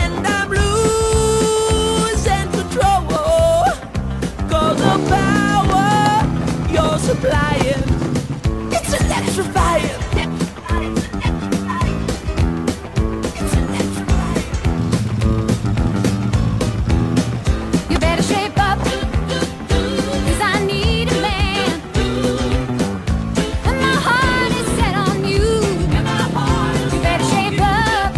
And I'm losing control, 'cause the power you're supplying, it's electrifying. It's electrifying. You better shape up, 'cause I need a man, and my heart is set on you. You better shape up,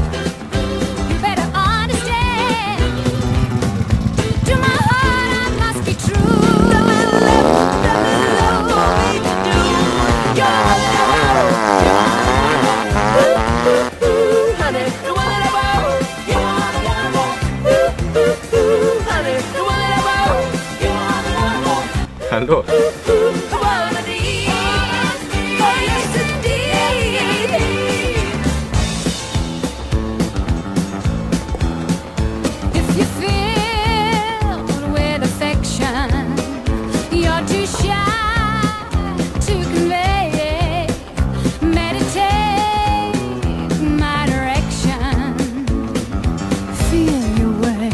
you better understand. To my heart I must be true. Καλό. If you filled with affection, you're too shy to convey. Meditate my direction. Feel your way.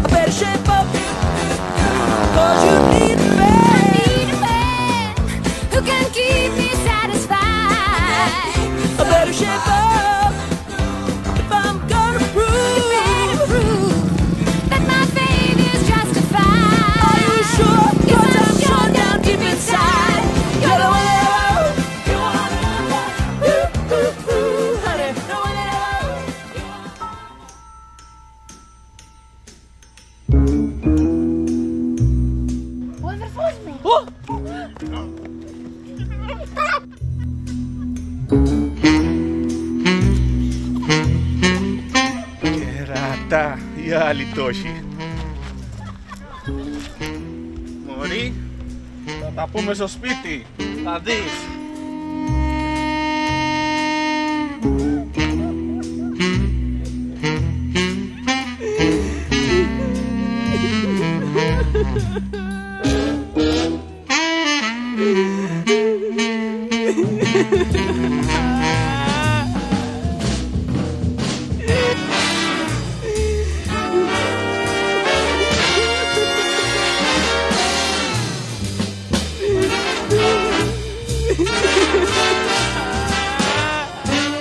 I better shape up, 'cause you need a man. I need a man who can keep me satisfied. I better shape up if I'm gonna You better prove. prove that my faith is justified. Are you sure? 'Cause Yes, I'm sure sure down deep inside you're the one that I want. Honey, the one that I want. Ο αδερφός μου. Κερατά, οι άλλοι τόχοι. Μωρή, θα τα πούμε στο σπίτι. Θα δεις.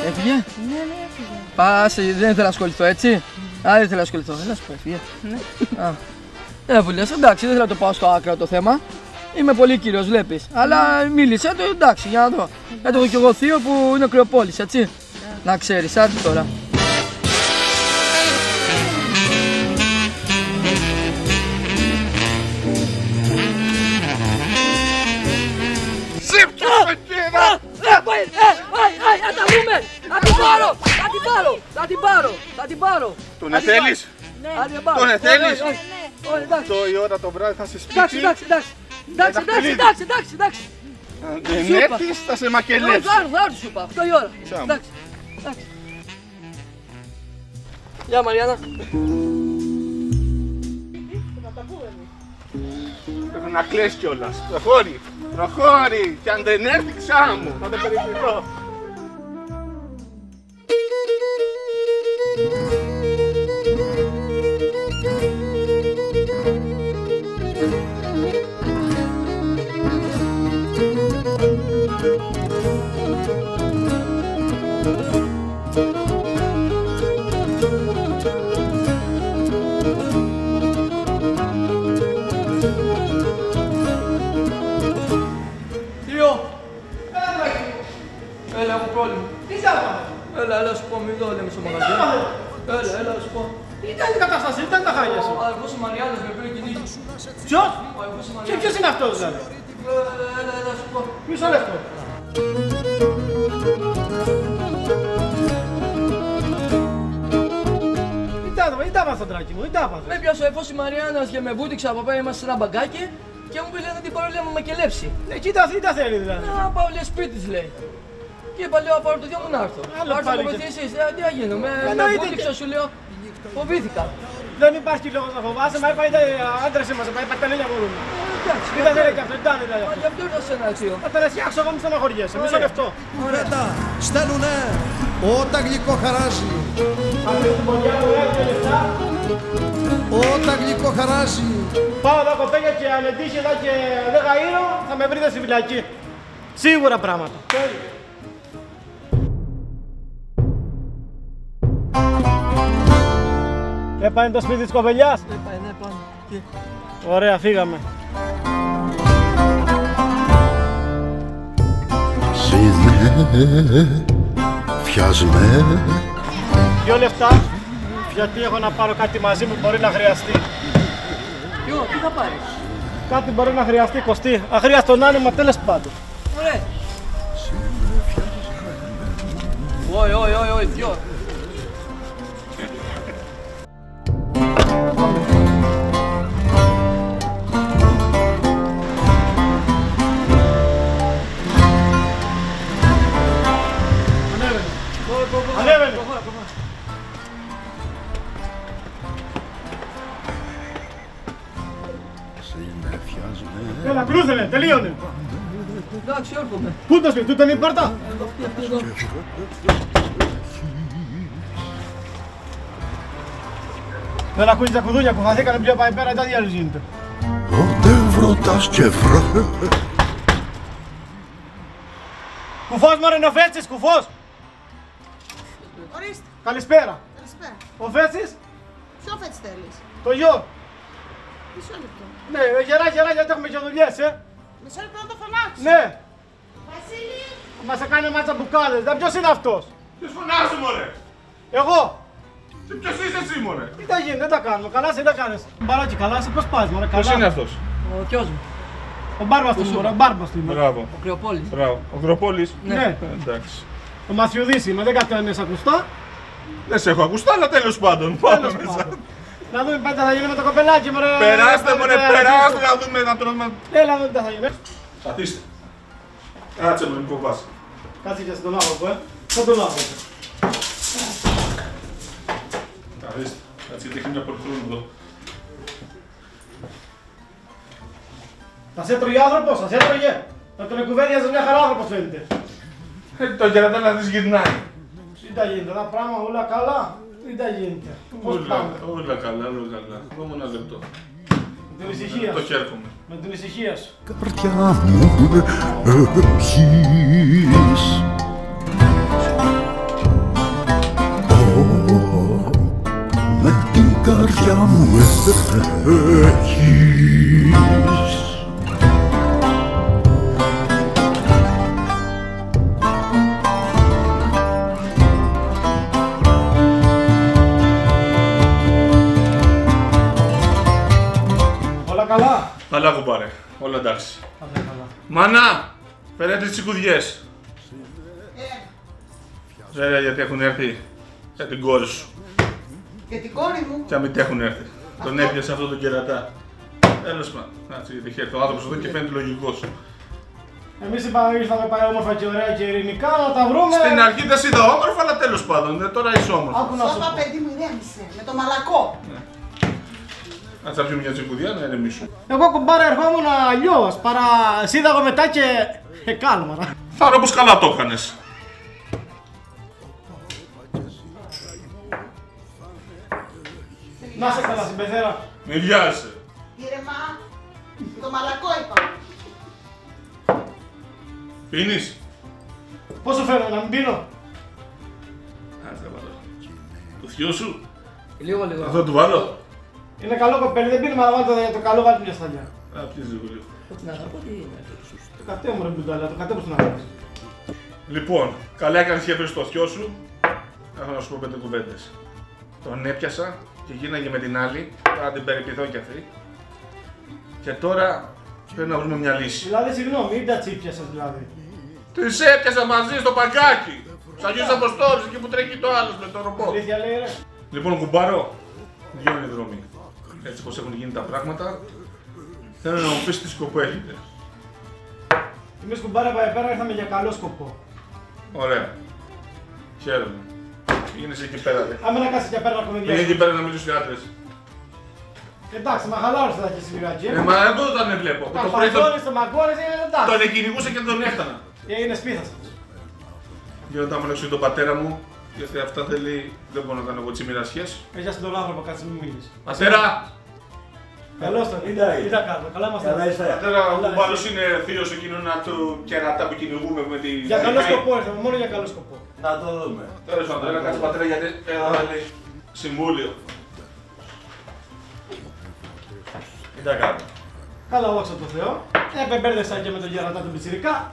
Έφυγε. Ναι, έφυγε. Πας, δεν ήθελα να ασχοληθώ, έτσι. Α, δεν ήθελα να ασχοληθώ. Έλα, σου πω, έφυγε. Ναι. Α. Που λες, εντάξει, δεν ήθελα να το πάω στο άκρο το θέμα. Είμαι πολύ κύριος, βλέπεις. Αλλά μίλησε το, εντάξει, για να δω. Έχω κι εγώ θείο που είναι κρυοπόλης, έτσι. Να ξέρεις, άντε τώρα. Θα τα βρούμε! Θα την πάρω! Θα την πάρω! Τον θέλεις? Τον θέλεις? Το η ώρα το βράδυ θα σε σπίτι. Εντάξει. Αν δεν έρθεις θα σε μακελεύσει. Θα έρθω σου είπα, 8 η ώρα. Εντάξει. Γεια Μαριάννα. Πρέπει να κλαις κιόλας. Προχώρη. Κι αν δεν έρθει ξά μου. Θα δεν περιποιηθώ. στο μαγαζί. Έλα, να σου πω. Ήταν η κατάσταση, ήταν τα χάλια σου. Ο αδερφός ο Μαριάννης με πήρε κινήσει. Ποιος? Ο αδερφός ο Και Μαριάννης. ποιος είναι αυτός δηλαδή? Έλα, να σου πω. Μισό λεπτό. Τι τα πάθω, Τράκη μου, τι τα πάθω. Με πιάσε ο αδερφός η Μαριάννας και με βούτυξε από πέρα, είμαστε σε ένα μπαγκάκι και μου πήγε να την πάρω, λέει, να με κελέψει. Τι τα θέλει δηλαδή. Να πάω, λέει, σπίτι της, λέει. Και είπα, λέω, πάρω το δυο μου να έρθω. Άλλο Να έρθω πάλι από και- εσείς, τι θα γίνω, με Εννοείται βούτυξε, σου λέω. Φοβήθηκα. Δεν υπάρχει λόγος να φοβάσαι, μα είπα άντρες είμαστε, μα είπα τελένια μπορούμε. Εντάξει, Τι τα θέλει και αυτό, τι τα δηλαδή μα αυτό. γι' αυτό ήρθα σε ένα αξίο. Θα τον φτιάξω εγώ, μη στεναχωριέσαι, μισό λεπτό. Κουβέντα στέλνουνε όταν γλυκό χαράζει. Θα βρει την ποδιά μου, έρθει λεφτά. Όταν γλυκό χαράζει. Πάω εδώ κοπέλια και αν τύχει εδώ και δεν γαΐρω, θα με βρείτε στη φυλακή. Σίγουρα πράγματα. Έπανε το σπίτι της κοπελιάς. Πάει, ναι, πάμε. Και- Ωραία, φύγαμε. Σύνε, φιάζουμε. 2 λεπτά, γιατί έχω να πάρω κάτι μαζί μου, μπορεί να χρειαστεί. Ποιο, τι θα πάρεις. Κάτι μπορεί να χρειαστεί, Κωστή. Αχρίαστο να είναι, μα τέλος πάντων. Ωραία. Όχι, δυο. Ανέβαινε. Σύνε, φιάζουμε. Έλα, κλούθενε, τελείωνε. Εντάξει, έρχομαι. Πού το σπίτι, τούτο είναι η πόρτα. Αυτή εδώ. Δεν ακούεις τα κουδούνια που χαθήκανε πιο πάει πέρα, τι άλλο γίνεται. Ότε βρωτάς και βρω. Κουφός μωρέ, είναι ο Φέτσης, κουφός. Ορίστε, Καλησπέρα. καλησπέρα. Ο Φέτσης, Ποιο φέτς θέλεις? το γιο. Μισό λεπτό. Ναι, γερά, γιατί έχουμε και δουλειές, Μισό λεπτό να το φωνάξω. Ναι, Βασίλη! μας έκανε μάτσα μπουκάδες. Δεν ποιος είναι αυτός. Ποιος φωνάζει, μωρέ. Εγώ. Και ποιος είσαι εσύ, μωρέ. Τι τα γίνει, δεν τα κάνουμε. Καλά είσαι, δεν κάνεις. Μπαράκι, καλά είσαι, πώς πας, μωρέ, καλά. Ποιος είναι αυτός. Ο γιος μου, Ο Μπάρμπας του, μωρέ, ο Μπάρμπας του. Μπράβο. ο Κρεοπόλης. Μπράβο. Ο Κροπόλης. Ναι. Εντάξει. Ο Μαθιουδής είμαι, δεν κατέβαινες ακουστά. Δεν σε έχω ακουστά, αλλά τέλος πάντων. Πάμε Τέλος μέσα. πάντων. Να δούμε πάντα θα γίνει με το κοπελάκι, μωρέ. Περάστε, μωρέ, περάστε να δούμε να τρώμε. Έλα, να δούμε τι θα γίνει. Καθίστε. Κάτσε με, μην φοβάσαι. Κάτσε και στον άνθρωπο, Στον τον άνθρωπο. Καθίστε. Κάτσε γιατί έχει μια πολυχρόνη εδώ. Θα σε έτρωγε άνθρωπος, θα σε έτρωγε. Θα τον εκουβέντιαζε μια χαρά άνθρωπος φαίνεται. Το κερατά να της γυρνάει. Τι τα γίνεται, τα πράγματα όλα καλά. Τι τα γίνεται. Πώς πάμε. Όλα καλά, όλα καλά. Δώμε ένα λεπτό. Με την ησυχία Το σου. χέρχομαι. Με την ησυχία σου. Καρδιά μου έχεις. Με την καρδιά μου έχεις. Όλα καλά. Καλά, κουμπάρε. Όλα εντάξει. Καλά, καλά. Μάνα, φέρετε τις τσικουδιές. Ξέρετε γιατί έχουν έρθει για την κόρη σου. Για την κόρη μου. Και αν μην έχουν έρθει. Τον έπιασε αυτό τον κερατά. Τέλος πάντων. Κάτσε γιατί έχει έρθει ο άνθρωπος εδώ και φαίνεται λογικός. Εμείς είπαμε ήρθαμε πάει όμορφα και ωραία και ειρηνικά να τα βρούμε. Στην αρχή δεν σε είδα όμορφα, αλλά τέλος πάντων. Τώρα είσαι όμορφα. Άκου να σου Σώπα πω. παιδί μου ηρέμησε. Με το μαλακό. Κάτσε να πιούμε μια τσικουδιά να ηρεμήσω. Εγώ κουμπάρα ερχόμουν αλλιώς, παρά σε είδα εγώ μετά και κάλμα. Θα ρω πως καλά το έκανες. Να σε καλά συμπεθέρα. Μη βιάζεσαι. Ήρεμα. Με το μαλακό είπα. Πίνεις. Πώς σου φαίνεται, να μην πίνω. Κάτσε να βάλω. Το θείο σου. Λίγο. Αυτό του βάλω. Είναι καλό κοπέλι, δεν πίνουμε να βάλτε για το καλό, βάλτε μια σταλιά. Α, πιέζει λίγο. Τι να πω, τι είναι. Το κατέ μου ρε μπουντάλια, το κατέ μου στην αγάπη. Λοιπόν, καλά έκανες και έφερες το θείο σου. έχω να σου πω 5 κουβέντες. Τον έπιασα και γίναγε με την άλλη, θα την περιποιηθώ κι αυτή. Και τώρα πρέπει να βρούμε μια λύση. Δηλαδή, συγγνώμη, μην τα τσίπιασες δηλαδή. Τις έπιασα μαζί στο παγκάκι! Σαν Αγίος Αποστόλης, εκεί που τρέχει το άλλος με το ρομπότ. Αλήθεια λέει ρε. Λοιπόν, κουμπάρο, δύο είναι οι δρόμοι. Έτσι πως έχουν γίνει τα πράγματα, θέλω να μου πεις τι σκοπό έχετε. Εμείς κουμπάρα πάει πέρα, ήρθαμε για καλό σκοπό. Ωραία. Χαίρομαι. Πήγαινε εκεί πέρα, ρε. Άμα να κάτσεις και πέρα να Πήγαινε κομμεντιάσεις. εκεί πέρα να μιλήσω οι άντρες. Εντάξει, μα χαλάρωσε θα και στη λιγάκι. Μα εγώ δεν τον βλέπω. Το πρωί Παπαζώνεις, το μαγκώνεις, εντάξει. τον κυνηγούσα και δεν τον έφτανα. Και είναι σπίθας. Για να τα μονεξώ τον πατέρα μου, γιατί αυτά θέλει, δεν μπορώ να κάνω εγώ τσιμιρασιές. Πες στον άνθρωπο, κάτσε μην μιλείς. Πατέρα! Καλώς τον, τι τα κάνω, καλά είμαστε. Πατέρα, ο κουμπάρος είναι θείος εκείνον να του κερατά που κυνηγούμε με τη... Για καλό σκοπό ήρθαμε, μόνο για καλό σκοπό. Να το δούμε. Τέλος πάντων, έλα κάτσε πατέρα γιατί εδώ λέει συμβούλιο. Τι τα κάνω. Καλά, δόξα τω Θεώ. Πεμπέρδεσα και με τον γερατά του πιτσιρικά.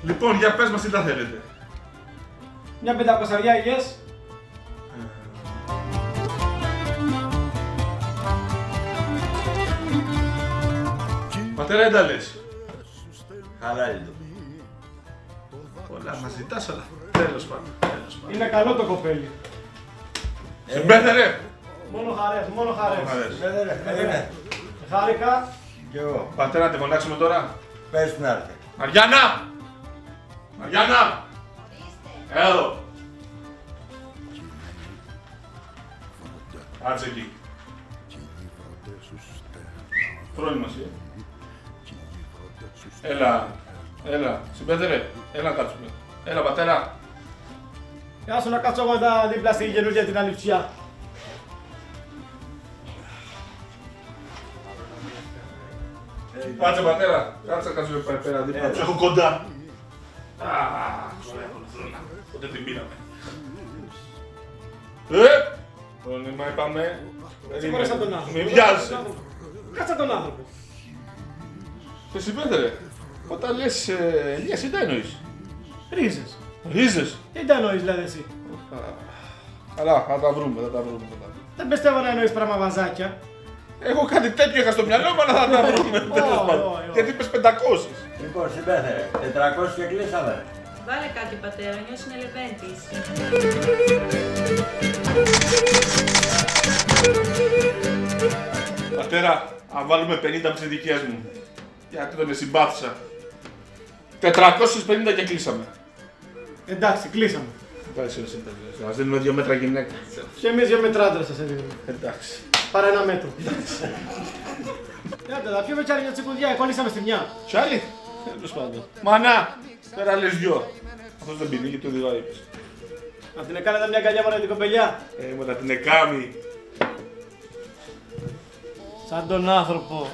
Λοιπόν, για πες μας τι τα θέλετε. Μια 500 υγιές. Πατέρα, δεν τα λες. Χαλάει το. Πολλά μας ζητάς, αλλά τέλος πάντων. Είναι καλό το κοπέλι. Συμπέθερε! Μόνο χαρές, μόνο χαρές. Είναι. Χάρηκα. Κι εγώ. Πατέρα, να τη φωνάξουμε τώρα. Πες να έρθει. Μαριάννα! Μαριάννα! Εδώ! Κάτσε εκεί. Πρόβλημα εσύ. Έλα, συμπέθερε. Έλα να κάτσουμε. Έλα πατέρα. Γεια σου να κάτσω εγώ εδώ δίπλα στη καινούργια την αληψιά. Κάτσε πατέρα. Κάτσε να κάτσουμε πέρα δίπλα. Τους έχω κοντά. Ποτέ την πήραμε. Πρόβλημα είπαμε. Συγχώρεσα τον άνθρωπο. Μην βιάζεσαι. Κάτσα τον άνθρωπο. Σε συμπέθερε. Όταν λες Ελίας, τι τα εννοείς. Ρίζες. Ρίζες. Τι τα εννοείς δηλαδή εσύ. Καλά, θα τα βρούμε. Δεν πιστεύω να εννοείς πραμαβαζάκια. Έχω κάτι τέτοιο είχα στο μυαλό μου, αλλά θα τα βρούμε. Τέλος πάντων. Γιατί είπες 500. Λοιπόν, συμπέθερε. 400 και κλείσαμε. Βάλε κάτι πατέρα, νιώσει είναι λεβέντης. Πατέρα, αν βάλουμε 50 από τις δικές μου. Γιατί τον συμπάθησα. 450 και κλείσαμε. Εντάξει, κλείσαμε. Εντάξει, μας δίνουμε 2 μέτρα γυναίκα. Και εμείς 2 μετράντρα σας έδινουμε. Εντάξει. Παρά 1 μέτρο. Άντε, θα πιούμε κι άλλη μια τσικουδιά, κολλήσαμε στη μια. Κι άλλη. Τέλος πάντων. Μανά, πέρα λες 2. Αυτός δεν πίνει και το οδηγάει. Να την έκανατε μια αγκαλιά μόνο την κοπελιά. Μου να την εκάμει. Σαν τον άνθρωπο.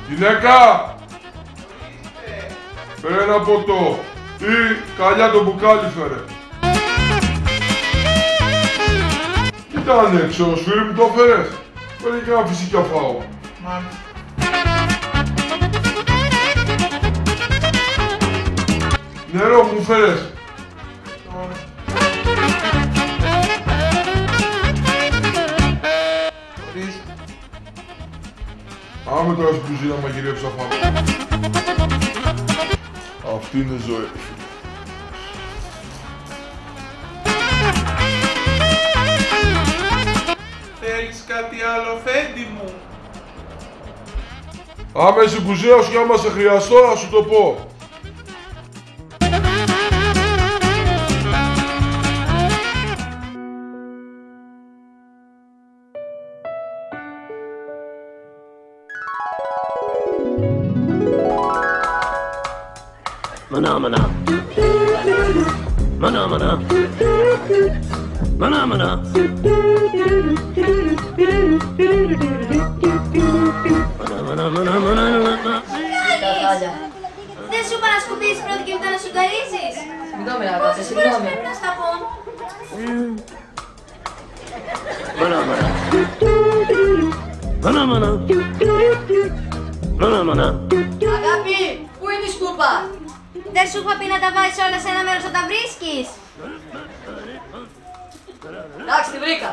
Γυναίκα! Φέρε ένα ποτό ή καλιά το μπουκάλι φέρε. Ήταν έξω, σφύρι μου το φέρες. Φέρε και ένα φυσικά φάω. Νερό μου φέρες. Πάμε τώρα στην κουζίνα να μαγειρέψω φάμε. Αυτή είναι ζωή. Θέλεις κάτι άλλο, Φέντη μου? Άμε στην κουζίνα σου και άμα σε χρειαστώ να σου το πω. Μανά, μανά. Μανά, μανά. Μανά, μανά. Δεν σου είπα να σκουπίσεις πρώτα και μετά να σουγκαρίσεις. Συγγνώμη, αγάπη, συγγνώμη. Πρέπει να στα πω. Μανά, μανά. Μανά, μανά. Μανά, μανά. Αγάπη, πού είναι η σκούπα? Δεν σου είχα πει να τα βάζεις όλα σε ένα μέρος να τα βρίσκεις. Εντάξει, τη βρήκα.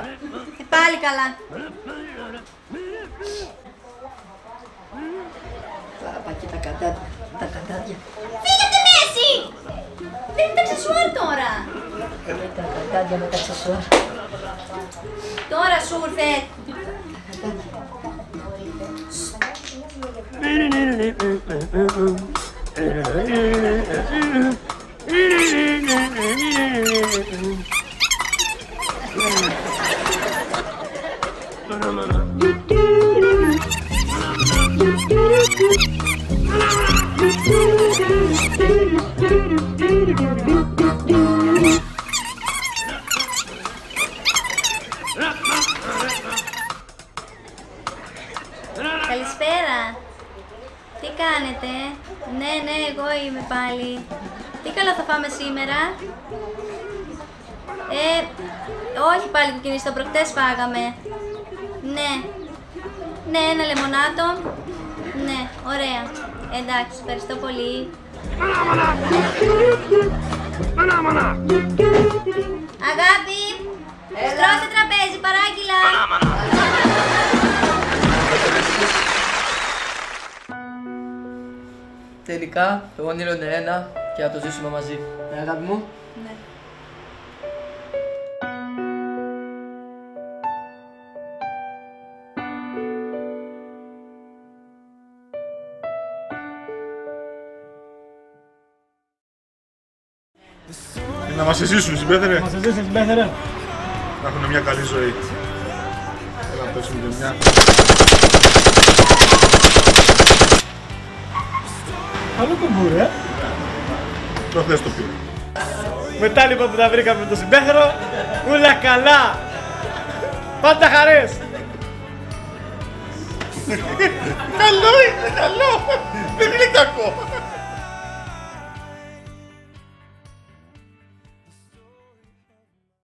Πάλι καλά. Παπακί τα κατάδια. Τα κατάδια. Φύγετε μέση! Δεν είναι τα αξεσουάρ τώρα. Τα κατάδια με τα αξεσουάρ. Τώρα σου ήρθε. Καλησπέρα. Τι κάνετε? Ναι, εγώ είμαι πάλι. Τι καλό θα φάμε σήμερα? Όχι πάλι κουκκινίστο, προχτές φάγαμε. Ναι, ένα λεμονάτο. Ναι, ωραία. Εντάξει, ευχαριστώ πολύ. Αγάπη, στρώστε τραπέζι, παράγγειλα. Τελικά, το όνειρο είναι ένα και να το ζήσουμε μαζί. Αγάπη μου. Ναι. Να μας ζήσουν, συμπέθερε. Να μας ζήσουν, συμπέθερε. Να έχουν μια καλή ζωή. Έλα να παίξουμε και μια. Καλό κουμπούρι, Προχθές το πήρε. Μετά λοιπόν που τα βρήκαμε με το συμπέθερο, ούλα καλά. Πάντα χαρές. Καλό είναι, καλό. Δεν είναι κακό.